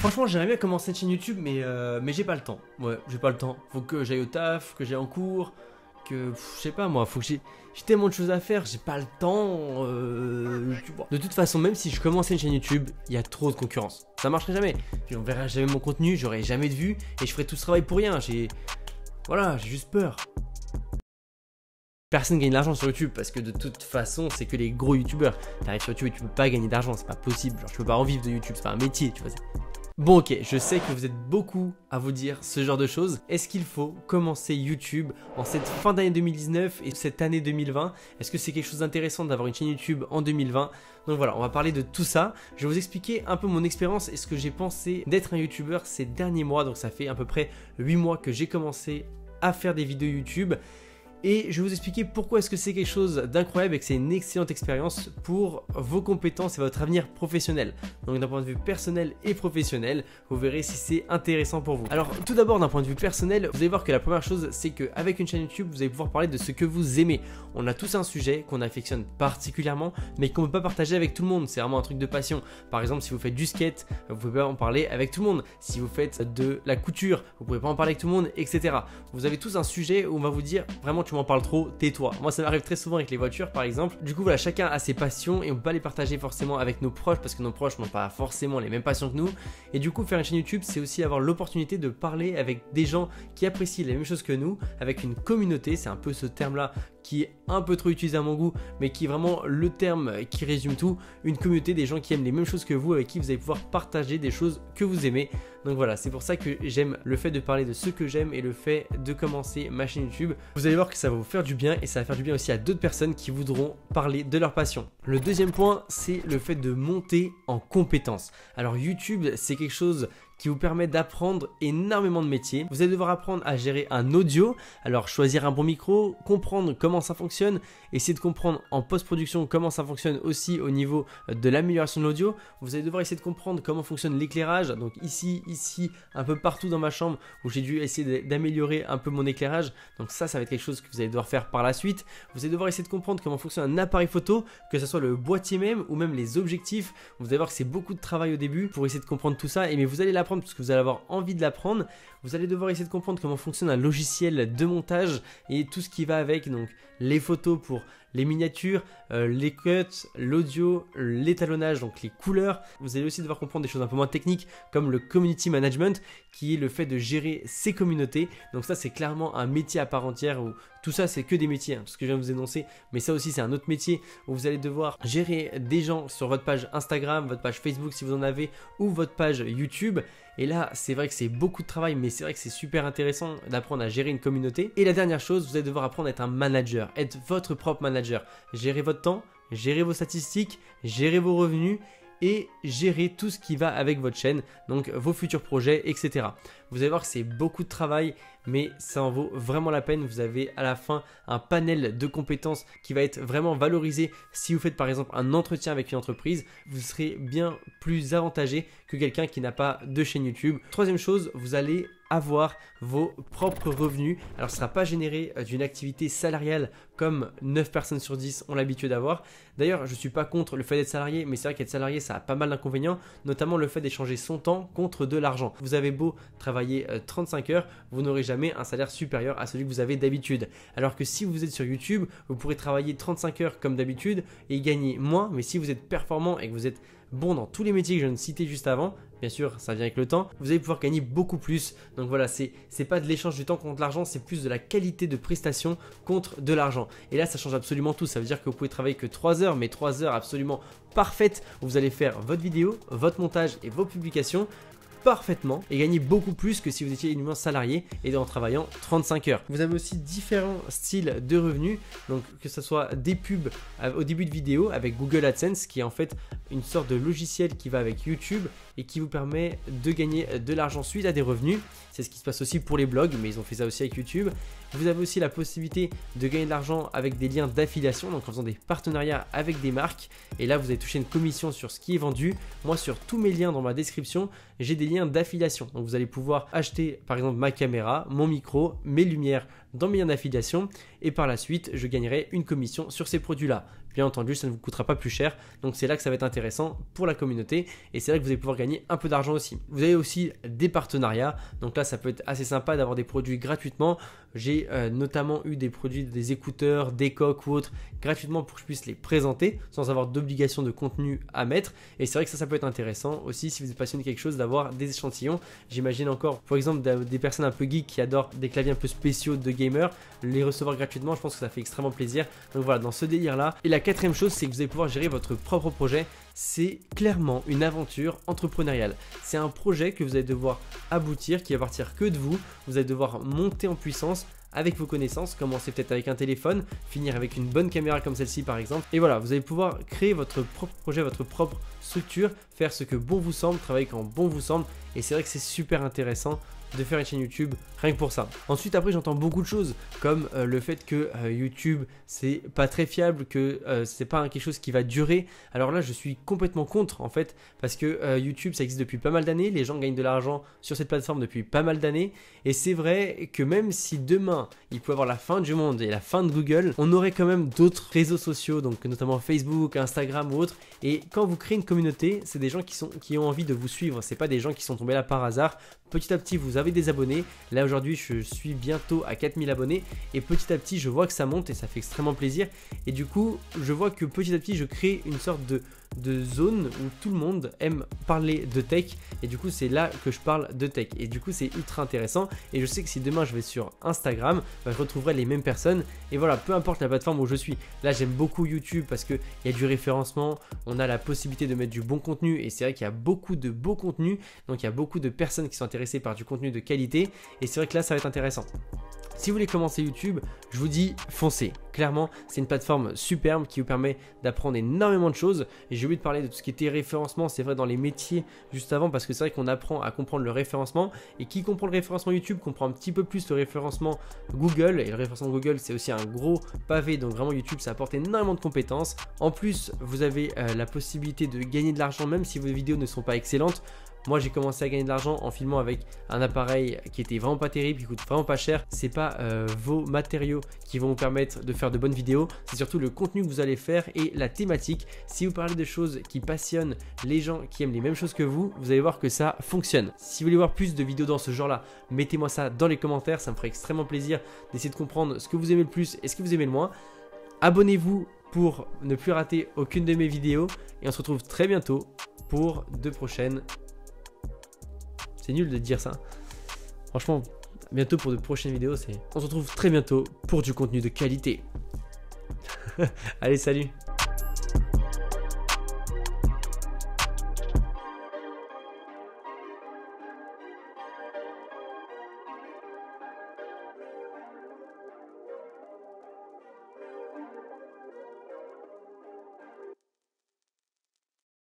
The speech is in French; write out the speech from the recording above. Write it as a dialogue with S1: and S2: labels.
S1: Franchement, j'aimerais bien commencer une chaîne YouTube, mais j'ai pas le temps. Ouais, j'ai pas le temps. Faut que j'aille au taf, que j'aille en cours, je sais pas moi, faut que j'ai tellement de choses à faire, j'ai pas le temps. Tu vois. De toute façon, même si je commençais une chaîne YouTube, il y a trop de concurrence. Ça marcherait jamais. Puis on verra jamais mon contenu, j'aurai jamais de vues et je ferai tout ce travail pour rien. Voilà, j'ai juste peur. Personne gagne de l'argent sur YouTube parce que de toute façon, c'est que les gros YouTubeurs. T'arrives sur YouTube et tu peux pas gagner d'argent, c'est pas possible. Genre, tu peux pas en vivre de YouTube, c'est pas un métier, tu vois. Bon ok, je sais que vous êtes beaucoup à vous dire ce genre de choses. Est-ce qu'il faut commencer YouTube en cette fin d'année 2019 et cette année 2020? Est-ce que c'est quelque chose d'intéressant d'avoir une chaîne YouTube en 2020? Donc voilà, on va parler de tout ça. Je vais vous expliquer un peu mon expérience et ce que j'ai pensé d'être un YouTuber ces derniers mois. Donc ça fait à peu près 8 mois que j'ai commencé à faire des vidéos YouTube. Et je vais vous expliquer pourquoi est-ce que c'est quelque chose d'incroyable et que c'est une excellente expérience pour vos compétences et votre avenir professionnel. Donc d'un point de vue personnel et professionnel, vous verrez si c'est intéressant pour vous. Alors tout d'abord d'un point de vue personnel, vous allez voir que la première chose c'est qu'avec une chaîne YouTube, vous allez pouvoir parler de ce que vous aimez. On a tous un sujet qu'on affectionne particulièrement mais qu'on ne peut pas partager avec tout le monde. C'est vraiment un truc de passion. Par exemple, si vous faites du skate, vous pouvez pas en parler avec tout le monde. Si vous faites de la couture, vous pouvez pas en parler avec tout le monde, etc. Vous avez tous un sujet où on va vous dire vraiment tu m'en parles trop, tais-toi. Moi ça m'arrive très souvent avec les voitures par exemple. Du coup voilà, chacun a ses passions et on peut pas les partager forcément avec nos proches parce que nos proches n'ont pas forcément les mêmes passions que nous. Et du coup faire une chaîne YouTube c'est aussi avoir l'opportunité de parler avec des gens qui apprécient les mêmes choses que nous, avec une communauté, c'est un peu ce terme là qui est un peu trop utilisé à mon goût mais qui est vraiment le terme qui résume tout, une communauté des gens qui aiment les mêmes choses que vous, avec qui vous allez pouvoir partager des choses que vous aimez. Donc voilà, c'est pour ça que j'aime le fait de parler de ce que j'aime et le fait de commencer ma chaîne YouTube. Vous allez voir que ça va vous faire du bien et ça va faire du bien aussi à d'autres personnes qui voudront parler de leur passion. Le deuxième point, c'est le fait de monter en compétences. Alors YouTube, c'est quelque chose qui vous permet d'apprendre énormément de métiers. Vous allez devoir apprendre à gérer un audio, alors choisir un bon micro, comprendre comment ça fonctionne, essayer de comprendre en post-production comment ça fonctionne aussi au niveau de l'amélioration de l'audio. Vous allez devoir essayer de comprendre comment fonctionne l'éclairage, donc ici, un peu partout dans ma chambre où j'ai dû essayer d'améliorer un peu mon éclairage. Donc ça va être quelque chose que vous allez devoir faire par la suite. Vous allez devoir essayer de comprendre comment fonctionne un appareil photo, que ce soit le boîtier même ou même les objectifs. Vous allez voir que c'est beaucoup de travail au début pour essayer de comprendre tout ça, mais vous allez l'apprendre parce que vous allez avoir envie de l'apprendre. Vous allez devoir essayer de comprendre comment fonctionne un logiciel de montage et tout ce qui va avec, donc les photos pour les miniatures, les cuts, l'audio, l'étalonnage, donc les couleurs. Vous allez aussi devoir comprendre des choses un peu moins techniques comme le community management qui est le fait de gérer ses communautés. Donc ça c'est clairement un métier à part entière où tout ça c'est que des métiers, tout ce que je viens de vous énoncer, mais ça aussi c'est un autre métier où vous allez devoir gérer des gens sur votre page Instagram, votre page Facebook si vous en avez ou votre page YouTube. Et là c'est vrai que c'est beaucoup de travail mais c'est vrai que c'est super intéressant d'apprendre à gérer une communauté. Et la dernière chose, vous allez devoir apprendre à être un manager, être votre propre manager, gérer votre temps, gérer vos statistiques, gérer vos revenus et gérer tout ce qui va avec votre chaîne, donc vos futurs projets, etc. Vous allez voir que c'est beaucoup de travail, mais ça en vaut vraiment la peine. Vous avez à la fin un panel de compétences qui va être vraiment valorisé. Si vous faites par exemple un entretien avec une entreprise, vous serez bien plus avantagé que quelqu'un qui n'a pas de chaîne YouTube. Troisième chose, vous allez avoir vos propres revenus. Alors ce ne sera pas généré d'une activité salariale comme 9 personnes sur 10 ont l'habitude d'avoir. D'ailleurs, je ne suis pas contre le fait d'être salarié, mais c'est vrai qu'être salarié, ça a pas mal d'inconvénients, notamment le fait d'échanger son temps contre de l'argent. Vous avez beau travailler 35 heures, vous n'aurez jamais un salaire supérieur à celui que vous avez d'habitude. Alors que si vous êtes sur YouTube, vous pourrez travailler 35 heures comme d'habitude et gagner moins, mais si vous êtes performant et que vous êtes bon dans tous les métiers que je viens de citer juste avant, bien sûr ça vient avec le temps, vous allez pouvoir gagner beaucoup plus. Donc voilà, c'est pas de l'échange du temps contre l'argent, c'est plus de la qualité de prestation contre de l'argent. Et là ça change absolument tout, ça veut dire que vous pouvez travailler que 3 heures, mais 3 heures absolument parfaites où vous allez faire votre vidéo, votre montage et vos publications parfaitement et gagner beaucoup plus que si vous étiez uniquement salarié et en travaillant 35 heures. Vous avez aussi différents styles de revenus, donc que ce soit des pubs au début de vidéo avec Google AdSense qui est en fait une sorte de logiciel qui va avec YouTube et qui vous permet de gagner de l'argent suite à des revenus. C'est ce qui se passe aussi pour les blogs, mais ils ont fait ça aussi avec YouTube. Vous avez aussi la possibilité de gagner de l'argent avec des liens d'affiliation, donc en faisant des partenariats avec des marques. Et là, vous allez toucher une commission sur ce qui est vendu. Moi, sur tous mes liens dans ma description, j'ai des liens d'affiliation. Donc, vous allez pouvoir acheter, par exemple, ma caméra, mon micro, mes lumières dans mes liens d'affiliation. Et par la suite, je gagnerai une commission sur ces produits-là. bien entendu, ça ne vous coûtera pas plus cher. Donc c'est là que ça va être intéressant pour la communauté et c'est là que vous allez pouvoir gagner un peu d'argent aussi. Vous avez aussi des partenariats, donc là ça peut être assez sympa d'avoir des produits gratuitement. J'ai notamment eu des produits, des écouteurs, des coques ou autres gratuitement pour que je puisse les présenter sans avoir d'obligation de contenu à mettre. Et c'est vrai que ça peut être intéressant aussi si vous êtes passionné de quelque chose d'avoir des échantillons. J'imagine encore, par exemple, des personnes un peu geeks qui adorent des claviers un peu spéciaux de gamers, les recevoir gratuitement, je pense que ça fait extrêmement plaisir. Donc voilà, dans ce délire là. Et la quatrième chose, c'est que vous allez pouvoir gérer votre propre projet. C'est clairement une aventure entrepreneuriale. C'est un projet que vous allez devoir aboutir, qui va partir que de vous. Vous allez devoir monter en puissance avec vos connaissances, commencer peut-être avec un téléphone, finir avec une bonne caméra comme celle-ci par exemple. Et voilà, vous allez pouvoir créer votre propre projet, votre propre structure, faire ce que bon vous semble, travailler quand bon vous semble. Et c'est vrai que c'est super intéressant de faire une chaîne YouTube rien que pour ça. Ensuite après j'entends beaucoup de choses comme le fait que YouTube c'est pas très fiable, que c'est pas quelque chose qui va durer. Alors là je suis complètement contre en fait parce que YouTube ça existe depuis pas mal d'années, les gens gagnent de l'argent sur cette plateforme depuis pas mal d'années et c'est vrai que même si demain il peut y avoir la fin du monde et la fin de Google, on aurait quand même d'autres réseaux sociaux, donc notamment Facebook, Instagram ou autres, et quand vous créez une communauté, c'est des gens qui ont envie de vous suivre, c'est pas des gens qui sont tombés là par hasard. Petit à petit vous avez des abonnés, là aujourd'hui je suis bientôt à 4000 abonnés et petit à petit je vois que ça monte et ça fait extrêmement plaisir et du coup je vois que petit à petit je crée une sorte de zone où tout le monde aime parler de tech et du coup c'est là que je parle de tech et du coup c'est ultra intéressant et je sais que si demain je vais sur Instagram, je retrouverai les mêmes personnes et voilà, peu importe la plateforme où je suis. Là j'aime beaucoup YouTube parce qu'il y a du référencement, on a la possibilité de mettre du bon contenu et c'est vrai qu'il y a beaucoup de beaux contenus, donc il y a beaucoup de personnes qui sont intéressées par du contenu de qualité et c'est vrai que là ça va être intéressant. Si vous voulez commencer YouTube, je vous dis foncez. Clairement, c'est une plateforme superbe qui vous permet d'apprendre énormément de choses. Et j'ai oublié de parler de tout ce qui était référencement, c'est vrai dans les métiers juste avant parce que c'est vrai qu'on apprend à comprendre le référencement. Et qui comprend le référencement YouTube comprend un petit peu plus le référencement Google. Et le référencement Google, c'est aussi un gros pavé. Donc vraiment YouTube, ça apporte énormément de compétences. En plus, vous avez la possibilité de gagner de l'argent même si vos vidéos ne sont pas excellentes. Moi j'ai commencé à gagner de l'argent en filmant avec un appareil qui était vraiment pas terrible, qui coûte vraiment pas cher. C'est pas vos matériaux qui vont vous permettre de faire de bonnes vidéos, c'est surtout le contenu que vous allez faire et la thématique. Si vous parlez de choses qui passionnent les gens qui aiment les mêmes choses que vous allez voir que ça fonctionne. Si vous voulez voir plus de vidéos dans ce genre là, mettez-moi ça dans les commentaires, ça me ferait extrêmement plaisir d'essayer de comprendre ce que vous aimez le plus et ce que vous aimez le moins. Abonnez-vous pour ne plus rater aucune de mes vidéos et on se retrouve très bientôt pour de prochaines. C'est nul de dire ça. Franchement, bientôt pour de prochaines vidéos. On se retrouve très bientôt pour du contenu de qualité. Allez, salut!